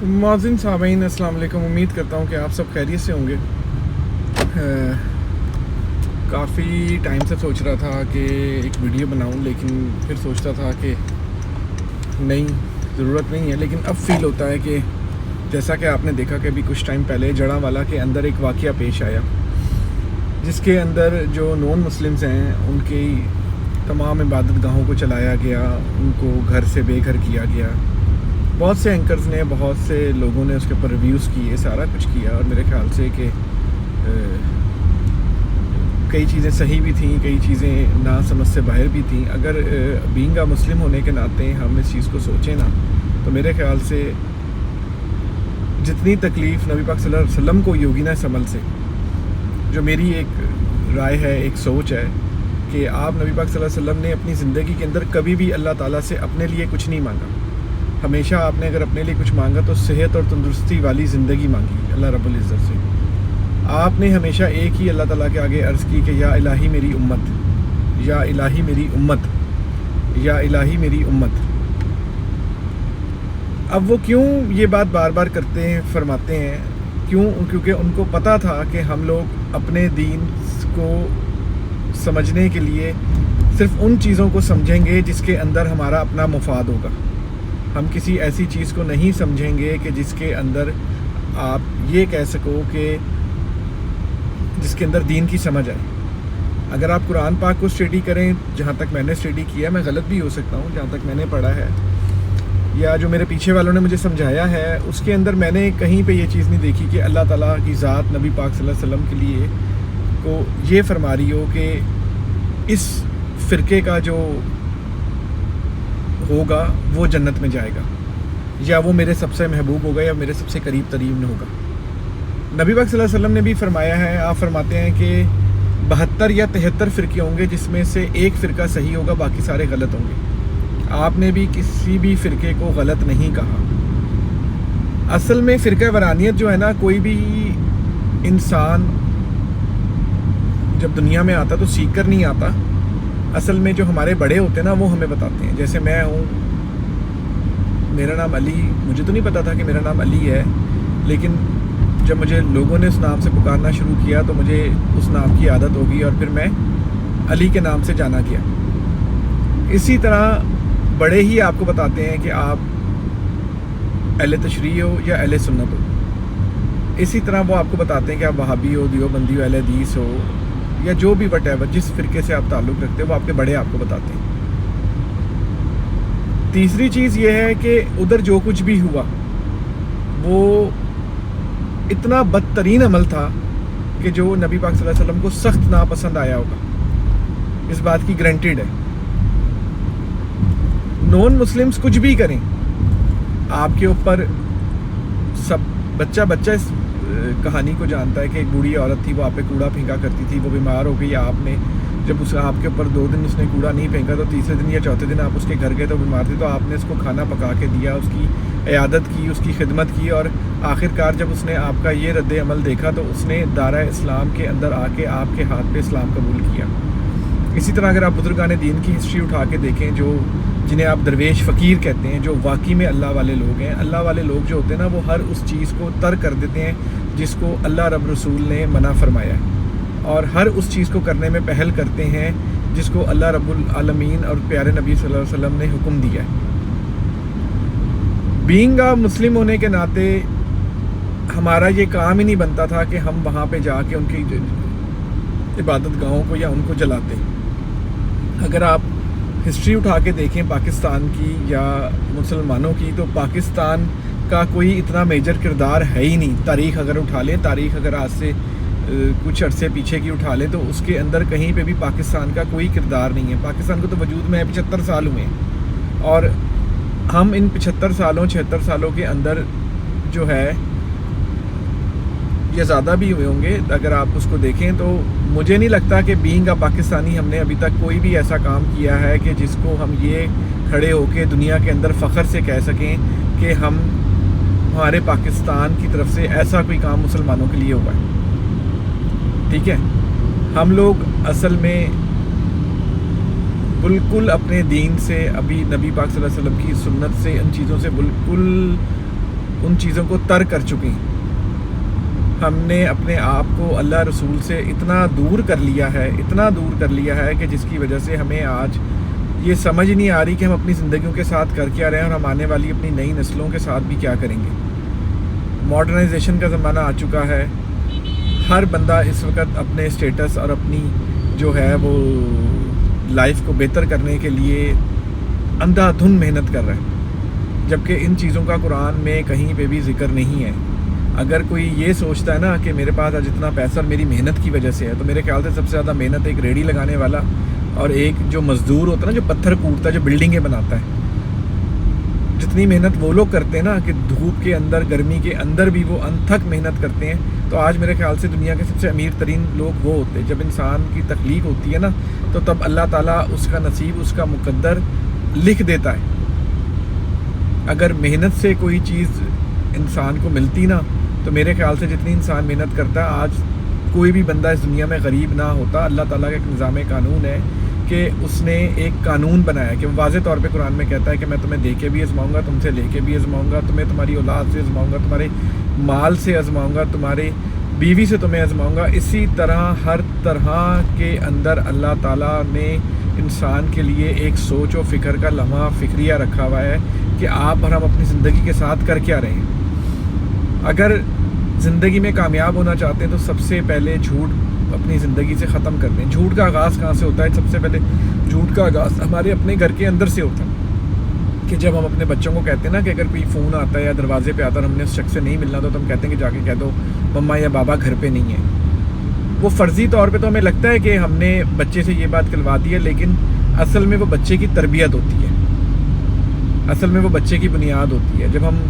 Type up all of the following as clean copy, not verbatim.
معزز سامعین السلام علیکم، امید کرتا ہوں کہ آپ سب خیریت سے ہوں گے۔ کافی ٹائم سے سوچ رہا تھا کہ ایک ویڈیو بناؤں، لیکن پھر سوچتا تھا کہ نہیں، ضرورت نہیں ہے۔ لیکن اب فیل ہوتا ہے کہ جیسا کہ آپ نے دیکھا کہ ابھی کچھ ٹائم پہلے جڑاوالا کے اندر ایک واقعہ پیش آیا، جس کے اندر جو نان مسلمز ہیں ان کی تمام عبادت گاہوں کو چلایا گیا، ان کو گھر سے بے گھر کیا گیا۔ بہت سے اینکرز نے، بہت سے لوگوں نے اس کے اوپر ریویوز کیے، سارا کچھ کیا، اور میرے خیال سے کہ کئی چیزیں صحیح بھی تھیں، کئی چیزیں نا سمجھ سے باہر بھی تھیں۔ اگر بینگ آ مسلم ہونے کے ناطے ہم اس چیز کو سوچیں نا، تو میرے خیال سے جتنی تکلیف نبی پاک صلی اللہ علیہ وسلم کو ہوگی نا اس عمل سے، جو میری ایک رائے ہے، ایک سوچ ہے کہ آپ نبی پاک صلی اللہ علیہ وسلم نے اپنی زندگی کے اندر کبھی بھی اللہ تعالیٰ سے اپنے لیے کچھ نہیں مانگا۔ ہمیشہ آپ نے اگر اپنے لیے کچھ مانگا تو صحت اور تندرستی والی زندگی مانگی اللہ رب العزت سے۔ آپ نے ہمیشہ ایک ہی اللہ تعالیٰ کے آگے عرض کی کہ یا الہی میری امت، یا الہی میری امت، یا الہی میری امت۔ اب وہ کیوں یہ بات بار بار کرتے ہیں، فرماتے ہیں؟ کیونکہ ان کو پتہ تھا کہ ہم لوگ اپنے دین کو سمجھنے کے لیے صرف ان چیزوں کو سمجھیں گے جس کے اندر ہمارا اپنا مفاد ہوگا۔ ہم کسی ایسی چیز کو نہیں سمجھیں گے کہ جس کے اندر آپ یہ کہہ سکو کہ جس کے اندر دین کی سمجھ آئے۔ اگر آپ قرآن پاک کو اسٹڈی کریں، جہاں تک میں نے اسٹڈی کیا، میں غلط بھی ہو سکتا ہوں، جہاں تک میں نے پڑھا ہے یا جو میرے پیچھے والوں نے مجھے سمجھایا ہے، اس کے اندر میں نے کہیں پہ یہ چیز نہیں دیکھی کہ اللہ تعالیٰ کی ذات نبی پاک صلی اللہ علیہ وسلم کے لیے کو یہ فرما رہی ہو کہ اس فرقے کا جو ہوگا وہ جنت میں جائے گا، یا وہ میرے سب سے محبوب ہوگا، یا میرے سب سے قریب ترین ہوگا۔ نبی پاک صلی اللہ علیہ وسلم نے بھی فرمایا ہے، آپ فرماتے ہیں کہ 72 یا 73 فرقے ہوں گے، جس میں سے ایک فرقہ صحیح ہوگا، باقی سارے غلط ہوں گے۔ آپ نے بھی کسی بھی فرقے کو غلط نہیں کہا۔ اصل میں فرقہ ورانیت جو ہے نا، کوئی بھی انسان جب دنیا میں آتا تو سیکھ کر نہیں آتا۔ اصل میں جو ہمارے بڑے ہوتے ہیں نا، وہ ہمیں بتاتے ہیں۔ جیسے میں ہوں، میرا نام علی، مجھے تو نہیں پتا تھا کہ میرا نام علی ہے، لیکن جب مجھے لوگوں نے اس نام سے پکارنا شروع کیا تو مجھے اس نام کی عادت ہو گئی، اور پھر میں علی کے نام سے جانا گیا۔ اسی طرح بڑے ہی آپ کو بتاتے ہیں کہ آپ اہل تشریع ہو یا اہل سنت ہو۔ اسی طرح وہ آپ کو بتاتے ہیں کہ آپ وہابی ہو، دیوبندی ہو، اہل حدیث ہو، یا جو بھی وٹ ایور جس فرقے سے آپ تعلق رکھتے ہیں، وہ آپ کے بڑے آپ کو بتاتے ہیں۔ تیسری چیز یہ ہے کہ ادھر جو کچھ بھی ہوا وہ اتنا بدترین عمل تھا کہ جو نبی پاک صلی اللہ علیہ وسلم کو سخت ناپسند آیا ہوگا، اس بات کی گارنٹیڈ ہے۔ نان مسلمز کچھ بھی کریں، آپ کے اوپر سب بچہ اس کہانی کو جانتا ہے کہ ایک بوڑھی عورت تھی، وہ آپ پہ کوڑا پھینکا کرتی تھی، وہ بیمار ہو گئی، آپ نے جب آپ کے اوپر 2 دن اس نے کوڑا نہیں پھینکا تو تیسرے دن یا چوتھے دن آپ اس کے گھر گئے تو بیمار تھی، تو آپ نے اس کو کھانا پکا کے دیا، اس کی عیادت کی، اس کی خدمت کی، اور آخر کار جب اس نے آپ کا یہ رد عمل دیکھا تو اس نے دارہ اسلام کے اندر آ کے آپ کے ہاتھ پہ اسلام قبول کیا۔ اسی طرح اگر آپ بزرگان دین کی ہسٹری اٹھا کے دیکھیں، جنہیں آپ درویش فقیر کہتے ہیں، جو واقعی میں اللہ والے لوگ ہیں، اللہ والے لوگ جو ہوتے ہیں نا، وہ ہر اس چیز کو ترک کر دیتے ہیں جس کو اللہ رب رسول نے منع فرمایا ہے، اور ہر اس چیز کو کرنے میں پہل کرتے ہیں جس کو اللہ رب العالمین اور پیارے نبی صلی اللہ علیہ وسلم نے حکم دیا ہے۔ بینگ آ مسلم ہونے کے ناطے ہمارا یہ کام ہی نہیں بنتا تھا کہ ہم وہاں پہ جا کے ان کی عبادت گاہوں کو یا ان کو جلاتے۔ اگر آپ ہسٹری اٹھا کے دیکھیں پاکستان کی یا مسلمانوں کی، تو پاکستان کا کوئی اتنا میجر کردار ہے ہی نہیں۔ تاریخ اگر اٹھا لیں، تاریخ اگر آج سے کچھ عرصے پیچھے کی اٹھا لیں، تو اس کے اندر کہیں پہ بھی پاکستان کا کوئی کردار نہیں ہے۔ پاکستان کو تو وجود میں 75 سال ہوئے ہیں، اور ہم ان 76 سالوں کے اندر جو ہے، یا زیادہ بھی ہوئے ہوں گے اگر آپ اس کو دیکھیں، تو مجھے نہیں لگتا کہ بینگ آ پاکستانی ہم نے ابھی تک کوئی بھی ایسا کام کیا ہے کہ جس کو ہم یہ کھڑے ہو کے دنیا کے اندر فخر سے کہہ سکیں کہ ہمارے پاکستان کی طرف سے ایسا کوئی کام مسلمانوں کے لیے ہوا ہے۔ ٹھیک ہے، ہم لوگ اصل میں بالکل اپنے دین سے، ابھی نبی پاک صلی اللہ علیہ وسلم کی سنت سے، ان چیزوں سے بالکل ان چیزوں کو ترک کر چکے ہیں. ہم نے اپنے آپ کو اللہ رسول سے اتنا دور کر لیا ہے کہ جس کی وجہ سے ہمیں آج یہ سمجھ نہیں آ رہی کہ ہم اپنی زندگیوں کے ساتھ کر کیا رہے ہیں اور ہم آنے والی اپنی نئی نسلوں کے ساتھ بھی کیا کریں گے. ماڈرنائزیشن کا زمانہ آ چکا ہے. ہر بندہ اس وقت اپنے اسٹیٹس اور اپنی جو ہے وہ لائف کو بہتر کرنے کے لیے اندھا دھن محنت کر رہا ہے، جبکہ ان چیزوں کا قرآن میں کہیں پہ بھی ذکر نہیں ہے. اگر کوئی یہ سوچتا ہے نا کہ میرے پاس آج اتنا پیسہ اور میری محنت کی وجہ سے ہے، تو میرے خیال سے سب سے زیادہ محنت ایک ریڑھی لگانے والا اور ایک جو مزدور ہوتا ہے نا، جو پتھر کوٹتا ہے، جو بلڈنگیں بناتا ہے. جتنی محنت وہ لوگ کرتے ہیں نا کہ دھوپ کے اندر، گرمی کے اندر بھی وہ انتھک محنت کرتے ہیں، تو آج میرے خیال سے دنیا کے سب سے امیر ترین لوگ وہ ہوتے ہیں. جب انسان کی تخلیق ہوتی ہے نا، تو تب اللہ تعالیٰ اس کا نصیب، اس کا مقدر لکھ دیتا ہے. اگر محنت سے کوئی چیز انسان کو ملتی نا، تو میرے خیال سے جتنی انسان محنت کرتا ہے، آج کوئی بھی بندہ اس دنیا میں غریب نہ ہوتا. اللہ تعالیٰ کا ایک نظام قانون ہے کہ اس نے ایک قانون بنایا کہ واضح طور پہ قرآن میں کہتا ہے کہ میں تمہیں دے کے بھی آزماؤں گا، تم سے لے کے بھی آزماؤں گا، تمہیں تمہاری اولاد سے آزماؤں گا، تمہارے مال سے آزماؤں گا، تمہارے بیوی سے تمہیں آزماؤں گا. اسی طرح ہر طرح کے اندر اللہ تعالیٰ نے انسان کے لیے ایک سوچ و فکر کا لمحہ فکریہ رکھا ہوا ہے کہ آپ اور ہم اپنی زندگی کے ساتھ کر کیا رہے ہیں. اگر زندگی میں کامیاب ہونا چاہتے ہیں تو سب سے پہلے جھوٹ اپنی زندگی سے ختم کر دیں. جھوٹ کا آغاز کہاں سے ہوتا ہے؟ سب سے پہلے جھوٹ کا آغاز ہمارے اپنے گھر کے اندر سے ہوتا ہے. کہ جب ہم اپنے بچوں کو کہتے ہیں نا کہ اگر کوئی فون آتا ہے یا دروازے پہ آتا ہے اور ہم نے اس شخص سے نہیں ملنا، تو ہم کہتے ہیں کہ جا کے کہہ دو مما یا بابا گھر پہ نہیں ہے. وہ فرضی طور پہ تو ہمیں لگتا ہے کہ ہم نے بچے سے یہ بات کہلوا دی ہے، لیکن اصل میں وہ بچے کی تربیت ہوتی ہے، اصل میں وہ بچے کی بنیاد ہوتی ہے. جب ہم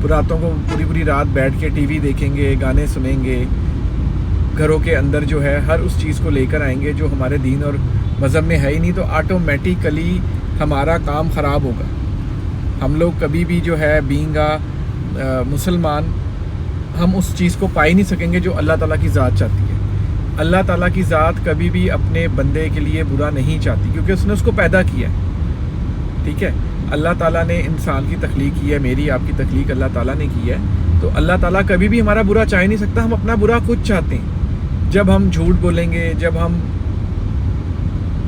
راتوں کو پوری رات بیٹھ کے ٹی وی دیکھیں گے، گانے سنیں گے، گھروں کے اندر جو ہے ہر اس چیز کو لے کر آئیں گے جو ہمارے دین اور مذہب میں ہے ہی نہیں، تو آٹومیٹیکلی ہمارا کام خراب ہوگا. ہم لوگ کبھی بھی جو ہے بینگ مسلمان، ہم اس چیز کو پا ہی نہیں سکیں گے جو اللہ تعالیٰ کی ذات چاہتی ہے. اللہ تعالیٰ کی ذات کبھی بھی اپنے بندے کے لیے برا نہیں چاہتی، کیونکہ اس نے اس کو پیدا کیا ہے. ٹھیک ہے، اللہ تعالیٰ نے انسان کی تخلیق کی ہے، میری آپ کی تخلیق اللہ تعالیٰ نے کی ہے. تو اللہ تعالیٰ کبھی بھی ہمارا برا چاہ نہیں سکتا، ہم اپنا برا خود چاہتے ہیں. جب ہم جھوٹ بولیں گے، جب ہم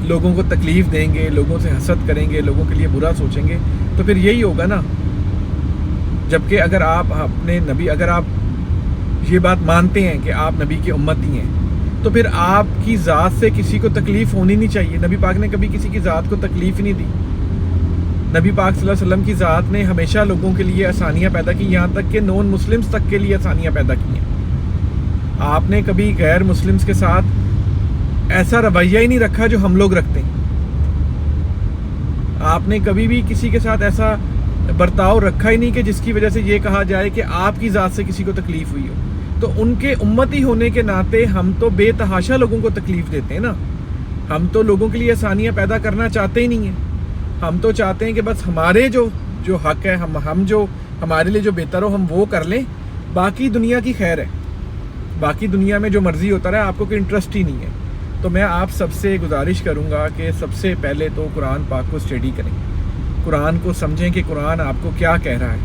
لوگوں کو تکلیف دیں گے، لوگوں سے حسد کریں گے، لوگوں کے لیے برا سوچیں گے، تو پھر یہی ہوگا نا. جبکہ اگر آپ اپنے نبی، اگر آپ یہ بات مانتے ہیں کہ آپ نبی کی امتی ہیں، تو پھر آپ کی ذات سے کسی کو تکلیف ہونی نہیں چاہیے. نبی پاک نے کبھی کسی کی ذات کو تکلیف نہیں دی. نبی پاک صلی اللہ علیہ وسلم کی ذات نے ہمیشہ لوگوں کے لیے آسانیاں پیدا کی، یہاں تک کہ نون مسلمز تک کے لیے آسانیاں پیدا کی ہیں. آپ نے کبھی غیر مسلمز کے ساتھ ایسا رویہ ہی نہیں رکھا جو ہم لوگ رکھتے ہیں. آپ نے کبھی بھی کسی کے ساتھ ایسا برتاؤ رکھا ہی نہیں کہ جس کی وجہ سے یہ کہا جائے کہ آپ کی ذات سے کسی کو تکلیف ہوئی ہو. تو ان کے امتی ہونے کے ناطے ہم تو بے تحاشا لوگوں کو تکلیف دیتے ہیں نا. ہم تو لوگوں کے لیے آسانیاں پیدا کرنا چاہتے ہی نہیں ہیں. ہم تو چاہتے ہیں کہ بس ہمارے جو حق ہے، ہم جو ہمارے لیے جو بہتر ہو ہم وہ کر لیں، باقی دنیا کی خیر ہے. باقی دنیا میں جو مرضی ہوتا رہے، آپ کو کوئی انٹرسٹ ہی نہیں ہے. تو میں آپ سب سے گزارش کروں گا کہ سب سے پہلے تو قرآن پاک کو اسٹڈی کریں، قرآن کو سمجھیں کہ قرآن آپ کو کیا کہہ رہا ہے.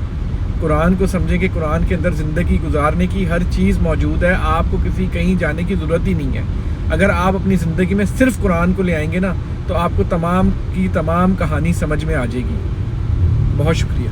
قرآن کو سمجھیں کہ قرآن کے اندر زندگی گزارنے کی ہر چیز موجود ہے. آپ کو کہیں جانے کی ضرورت ہی نہیں ہے. اگر آپ اپنی زندگی میں صرف قرآن کو لے آئیں گے نا، تو آپ کو تمام کی تمام کہانی سمجھ میں آ جائے گی. بہت شکریہ.